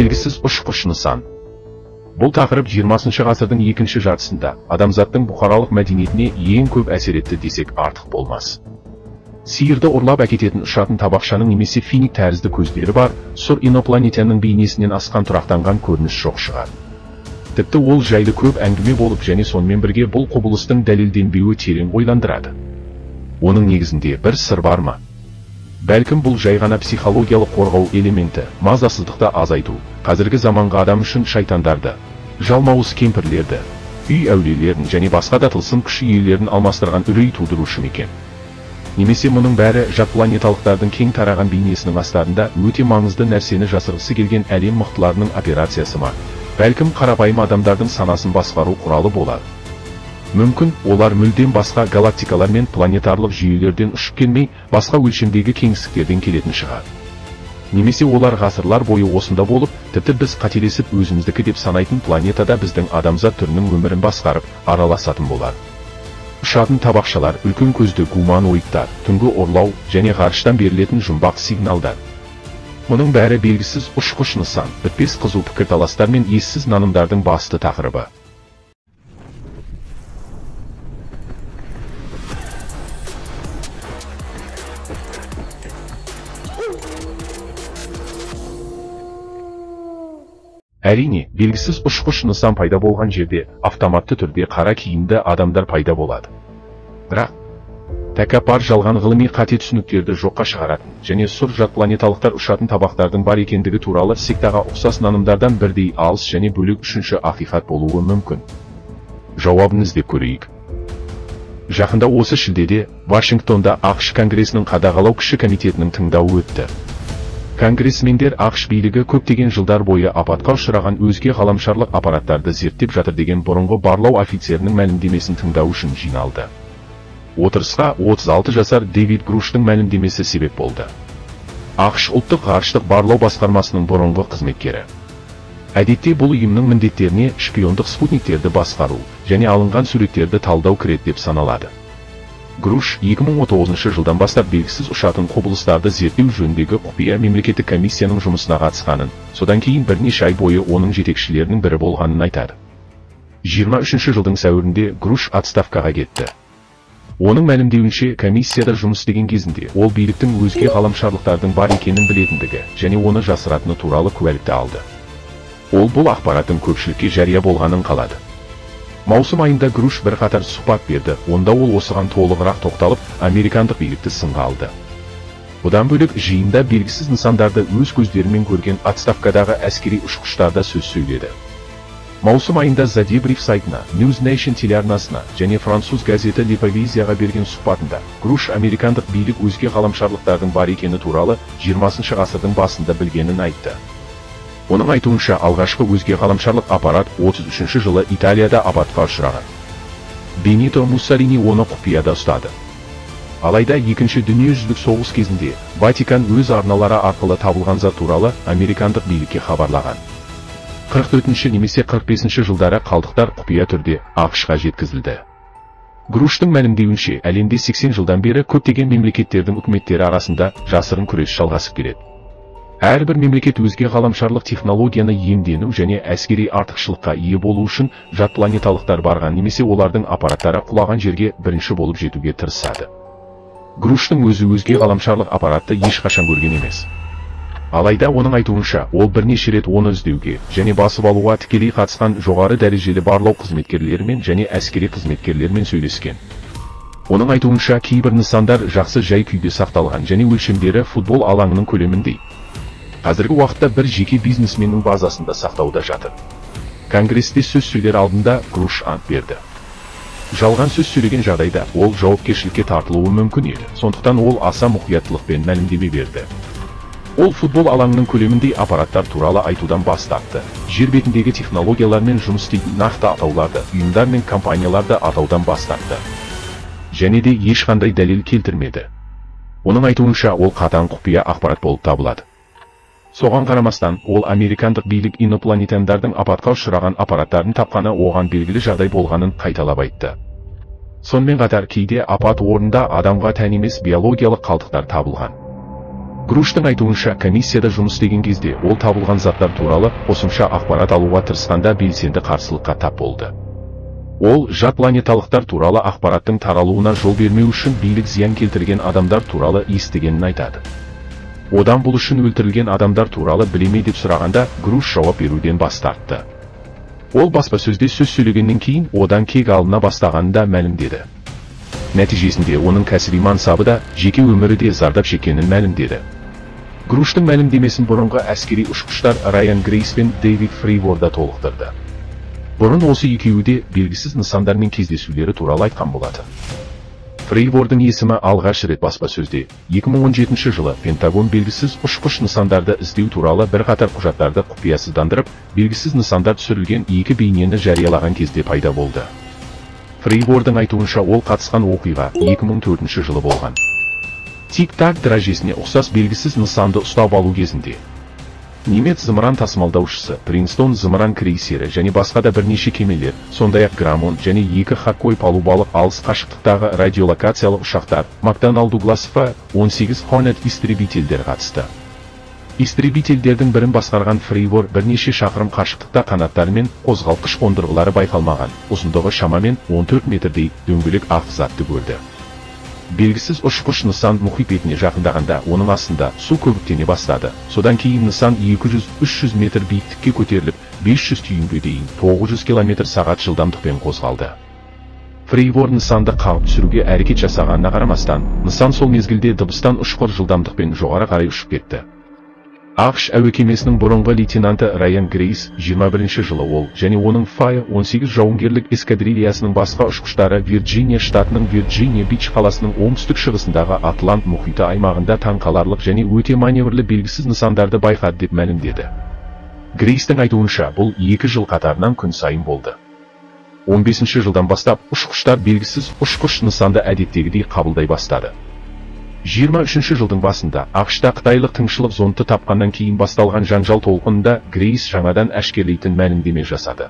белгісіз ұшқыш нысан. Бұл тақырып 20 ғасырдың екінші жартысында адамзаттың бұқаралық мәдениетіне ең көп әсер етті десек артық болмас. Сиырды ұрлап әкететін ұшатын табақшаның немесе финик тәрізді көздері бар сұр инопланетянның бейнесінен асқан тұрақтанған көрініс жоқ шығар. Тіпті ол жайлы көп әңгіме болып және сонымен бірге бұл құбылыстың дәлелденбеуі терең ойландырады. Оның негізінде бір сыр бар ма? Бәлкім бұл жай ғана психологиялық қорғау элементі, мазасыздықты азайту, қазіргі заманғы адам үшін шайтандарды, жалмауыз кемпірлерді, үй әулиелерін және басқа да тылсым күш иелерін алмастырған үрей тудырушы екен. Немесе мұның бәрі жат планеталықтардың кең тараған бейнесінің астарында өте маңызды нәрсені жасырғысы келген әлем мықтыларының операциясы ма? Бәлкім қарапайым адамдардың санасын басқару құралы болар. Мүмкін, олар мүлдем басқа галактикалар мен планетарлық жүйелерден ұшып келмей, басқа өлшемдегі кеңістіктерден келетін шығар. Немесе олар ғасырлар бойы осында болып, тіпті біз қателесіп өзіміздікі деп санайтын планетада біздің адамзат түрінің өмірін басқарып, араласатын болар. Ұшатын табақшалар, үлкен көзді гуманоидтар, түнгі ұрлау және ғарыштан берілетін жұмбақ сигналдар. Мұның бәрі белгісіз ұшқыш нысан, бітпес қызу пікірталастар мен ессіз нанымдардың басты тақырыбы. Әрине, белгісіз ұшқыш нысан пайда болған жерде автоматты түрде қара киімді адамдар пайда болады. Бірақ тәкаппар жалған ғылыми қате түсініктерді жоққа шығаратын және сұр жат планеталықтар ұшатын табақтардың бар екендігі туралы сектаға ұқсас нанымдардан бірдей алыс және бөлек үшінші ақиқат болуы мүмкін. Жауабын іздеп көрейік. Жақында осы шілдеде Вашингтонда ақш Конгресінің қадағалау кіші комитетінің тыңдауы өтті. Конгрессмендер ақш билігі көптеген жылдар бойы апатқа ұшыраған өзге ғаламшарлық аппараттарды зерттеп жатыр деген бұрынғы барлау офицерінің мәлімдемесін тыңдау үшін жиналды. Отырысқа 36 жасар Дэвид Груштың мәлімдемесі себеп болды. ақш ұлттық ғарыштық барлау басқармасының бұрынғы қызметкері. Әдетте бұл ұйымның міндеттеріне шпиондық спутниктерді басқару және алынған суреттерді талдау кіреді деп саналады. Груш 2019 жылдан бастап белгісіз ұшатын құбылыстарды зерттеу жөніндегі құпия мемлекеттік комиссияның жұмысына қатысқанын, содан кейін бірнеше ай бойы оның жетекшілерінің бірі болғанын айтады. 23 жылдың сәуірінде Груш отставкаға кетті. Оның мәлімдеуінше, комиссияда жұмыс істеген кезінде ол биліктің өзге ғаламшарлықтардың бар екенін білетіндігі және оны жасыратыны туралы куәлікті алды. Ол бұл ақпараттың көпшілікке жария болғанын қалады. Маусым айында Груш бір қатар сұхбат берді, онда ол осыған толығырақ тоқталып, американдық билікті сынға алды. Бұдан бөлек жиында белгісіз нысандарды өз көздерімен көрген отставкадағы әскери ұшқыштарда сөз сөйледі. Маусым айында The Debrief сайтына, News Nation телеарнасына және француз газеті Le Paris'ға берген сұхбатында Груш американдық билік өзге ғаламшарлықтардың бар екені туралы 20 ғасырдың басында білгенін айтты. Оның айтуынша алғашқы өзге ғаламшарлық аппарат 33 жылы Италияда апатқа ұшыраған. Бенито Муссолини оны құпияда ұстады. Алайда екінші дүниежүзілік соғыс кезінде Ватикан өз арналары арқылы табылған зат туралы американдық билікке хабарлаған. 44 немесе 45 жылдары қалдықтар құпия түрде ақш-қа жеткізілді. Груштың мәлімдеуінше, әлемде 80 жылдан бері көптеген мемлекеттердің үкіметтері арасында жасырын күрес жалғасып келеді. Әрбір мемлекет өзге ғаламшарлық технологияны иемдену және әскери артықшылыққа ие болу үшін жат планеталықтар барған немесе олардың аппараттары құлаған жерге бірінші болып жетуге тырысады. Груштың өзге ғаламшарлық аппаратты ешқашан көрген емес. Алайда оның айтуынша, ол бірнеше рет оны іздеуге және басып алуға тікелей қатысқан жоғары дәрежелі барлау қызметкерлерімен және әскери қызметкерлермен сөйлескен. Оның айтуынша, кейбір нысандар жақсы жай күйде сақталған және өлшемдері футбол алаңының көлеміндей. Қазіргі уақытта бір жеке бизнесменнің базасында сақтауда жатыр. Конгресте сөз сөйлер алдында Груш ант берді. Жалған сөз сөйлеген жағдайда ол жауапкершілікке тартылуы мүмкін еді, сондықтан ол аса мұқияттылықпен мәлімдеме берді. Ол футбол алаңының көлеміндей аппараттар туралы айтудан бас тартты. Жер бетіндегі технологиялармен жұмыс істейтін нақты атауларды, ұйымдар мен компанияларды атаудан бас тартты. Және де ешқандай дәлел келтірмеді. Оның айтуынша, ол қатаң құпия ақпарат болып табылады. Соған қарамастан, ол американдық билік инопланетяндардың апатқа ұшыраған аппараттарын тапқаны оған белгілі жағдай болғанын қайталап айтты. Сонымен қатар кейде апат орнында адамға тән емес биологиялық қалдықтар табылған. Груштың айтуынша, комиссияда жұмыс істеген кезде ол табылған заттар туралы қосымша ақпарат алуға тырысқанда белсенді қарсылыққа тап болды. Ол жат планеталықтар туралы ақпараттың таралуына жол бермеу үшін билік зиян келтірген адамдар туралы естігенін айтады. Одан бұл үшін өлтірілген адамдар туралы білеме деп сұрағанда, Груш жауап беруден бас тартты. Ол баспасөзде сөз сөйлегеннен кейін одан кек алына бастағанын да мәлімдеді. Нәтижесінде оның кәсіби мансабы да, жеке өмірі де зардап шеккенін мәлімдеді. Груштың мәлімдемесін бұрынғы әскери ұшқыштар Райан Грейс пен Дэвид Фрейворда толықтырды. Бұрын осы екеуі де белгісіз нысандармен кездесулері туралы айтқан болады. Фрейвордың есімі алғаш рет баспасөзде 2017 жылы Пентагон белгісіз ұшқыш нысандарды іздеу туралы бірқатар құжаттарды құпиясыздандырып, белгісіз нысандар түсірілген екі бейнені жариялаған кезде пайда болды. Фрейвордың айтуынша ол қатысқан оқиға 2004 жылы болған. Тик-так дәрежесіне ұқсас белгісіз нысанды ұстап алу кезінде немец зымыран тасымалдаушысы, Принстон зымыран крейсері және басқа да бірнеше кемелер, сондай-ақ Грамон және екі хоккей палубалық алыс қашықтықтағы радиолокациялық ұшақтар, McDonnell Douglas F-18 Hornet истребительдер қатысты. Истребительдердің бірін басқарған Фрейвор бірнеше шақырым қашықтықта қанаттары мен қозғалтқыш қондырғылары байқалмаған, ұзындығы шамамен 14 метрдей дөңгелек ақ затты көрді. Белгісіз ұшқыш нысан мұхит бетіне жақындағанда оның астында су көбіктене бастады. Содан кейін нысан 200-300 метр биіктікке көтеріліп, 500 түйінге дейін 900 км/сағат жылдамдықпен қозғалды. Фрейвор нысанды қағып түсіруге әрекет жасағанына қарамастан, нысан сол мезгілде дыбыстан ұшқыр жылдамдықпен жоғары қарай ұшып кетті. ақш әуе кемесінің бұрынғы лейтенанты Райан Грейс 21 жылы ол және оның F-18 жауынгерлік эскадрильясының басқа ұшқыштары Вирджиния штатының Вирджиния Бич қаласының оңтүстік шығысындағы Атлант мұхиты аймағында таңқаларлық және өте маневрлі белгісіз нысандарды байқады деп мәлімдеді. Грейстің айтуынша, бұл 2 жыл қатарынан күн сайын болды. 15 жылдан бастап ұшқыштар белгісіз ұшқыш нысанды әдеттегідей қабылдай бастады. 23 жылдың басында ақшта қытайлық тыңшылық зондты тапқаннан кейін басталған жанжал толқынында Грейс жаңадан әшкерелейтін мәлімдеме жасады.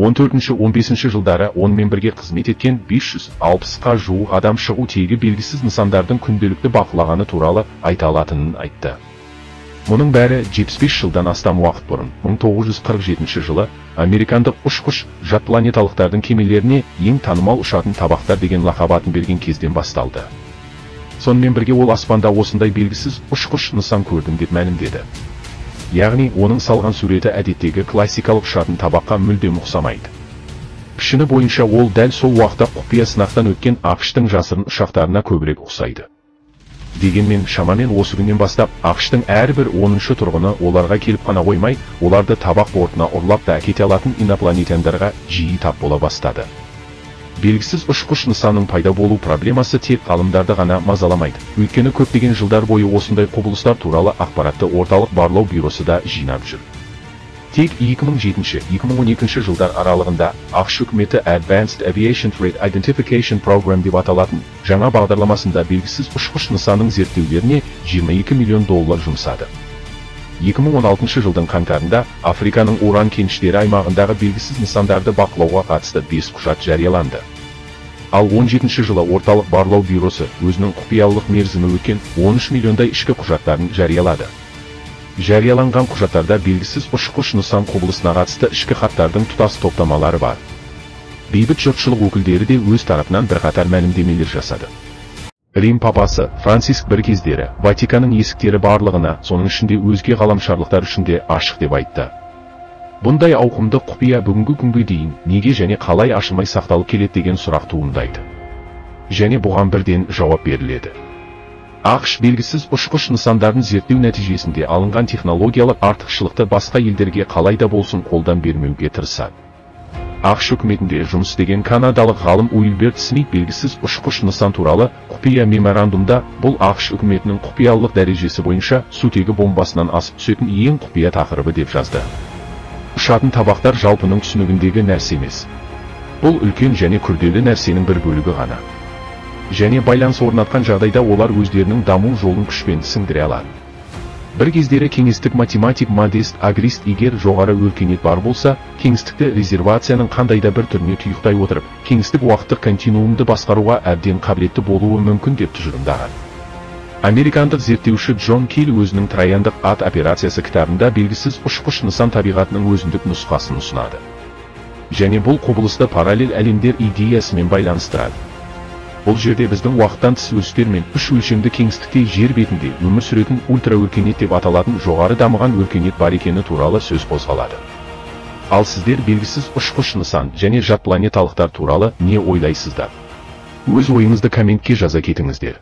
14-15 жылдары онымен бірге қызмет еткен 560-қа жуық адам шығу тегі белгісіз нысандардың күнделікті бақылағаны туралы айта алатынын айтты. Мұның бәрі 75 жылдан астам уақыт бұрын, 1947 жылы, американдық ұшқыш жат планеталықтардың кемелеріне ең танымал ұшатын табақтар деген лақап атын берген кезден басталды. Сонымен бірге ол аспанда осындай белгісіз ұшқыш нысан көрдім деп мәлімдеді. Яғни оның салған суреті әдеттегі классикалық ұшатын табаққа мүлдем ұқсамайды. Пішіні бойынша ол дәл сол уақытта құпия сынақтан өткен ақштың жасырын ұшақтарына көбірек ұқсайды. Дегенмен шамамен осы күннен бастап ақштың әрбір 10-шы тұрғыны оларға келіп қана қоймай, оларды табақ бортына ұрлап та әкете алатын инопланетяндарға жиі тап бола бастады. Белгісіз ұшқыш нысанның пайда болу проблемасы тек ғалымдарды ғана мазаламайды. Өйткені көптеген жылдар бойы осындай құбылыстар туралы ақпаратты орталық барлау бюросы да жинап жүр. Тек 2007-2012 жылдар аралығында ақш үкіметі Advanced Aviation Threat Identification Program деп аталатын жаңа бағдарламасында белгісіз ұшқыш нысанның зерттеулеріне $22 миллион жұмсады. 2016 жылдың қаңтарында Африканың уран кеніштері аймағындағы белгісіз нысандарды бақылауға қатысты 5 құжат жарияланды. Ал 17 жылы орталық барлау бюросы өзінің құпиялылық мерзімі өткен 13 миллиондай ішкі құжаттарын жариялады. Жарияланған құжаттарда белгісіз ұшқыш нысан құбылысына қатысты ішкі хаттардың тұтас топтамалары бар. Бейбіт жұртшылық өкілдері де өз тарапынан бірқатар мәлімдемелер жасады. Рим папасы Франциск бір кездері Ватиканның есіктері барлығына, соның ішінде өзге ғаламшарлықтар үшін де ашық деп айтты. Бұндай ауқымды құпия бүгінгі күнге дейін неге және қалай ашылмай сақталып келеді деген сұрақ туындайды. Және бұған бірден жауап беріледі. ақш белгісіз ұшқыш нысандарын зерттеу нәтижесінде алынған технологиялық артықшылықты басқа елдерге қалай да болсын қолдан бермеуге тырысады. ақш үкіметінде жұмыс істеген канадалық ғалым Уилберт Смит белгісіз ұшқыш нысан туралы құпия меморандумда бұл ақш үкіметінің құпиялылық дәрежесі бойынша сутегі бомбасынан асып түсетін ең құпия тақырыбы деп жазды. Ұшатын табақтар жалпының түсінігіндегі нәрсе емес. Бұл үлкен және күрделі нәрсенің бір бөлігі ғана. Және байланыс орнатқан жағдайда олар өздерінің даму жолын күшпен сіңдіре алады. Бір кездері кеңестік математик Модест Агрист егер жоғары өркениет бар болса, кеңістікті резервацияның қандайда бір түріне тұйықтай отырып, кеңістік уақыттық континуумды басқаруға әбден қабілетті болуы мүмкін деп тұжырымдаған. Американдық зерттеуші Джон Килл өзінің Трояндық ат операциясы кітабында белгісіз ұшқыш нысан табиғатының өзіндік нұсқасын ұсынады. Және бұл құбылысты параллель әлемдер идеясымен байланыстырады. Бұл жерде біздің уақыттан тыс өстер мен үш өлшемді кеңістікте жер бетінде өмір сүретін ультраөркениет деп аталатын жоғары дамыған өркениет бар екені туралы сөз қозғалады. Ал сіздер белгісіз ұшқыш нысан және жат планеталықтар туралы не ойлайсыздар? Өз ойыңызды комментке жаза кетіңіздер.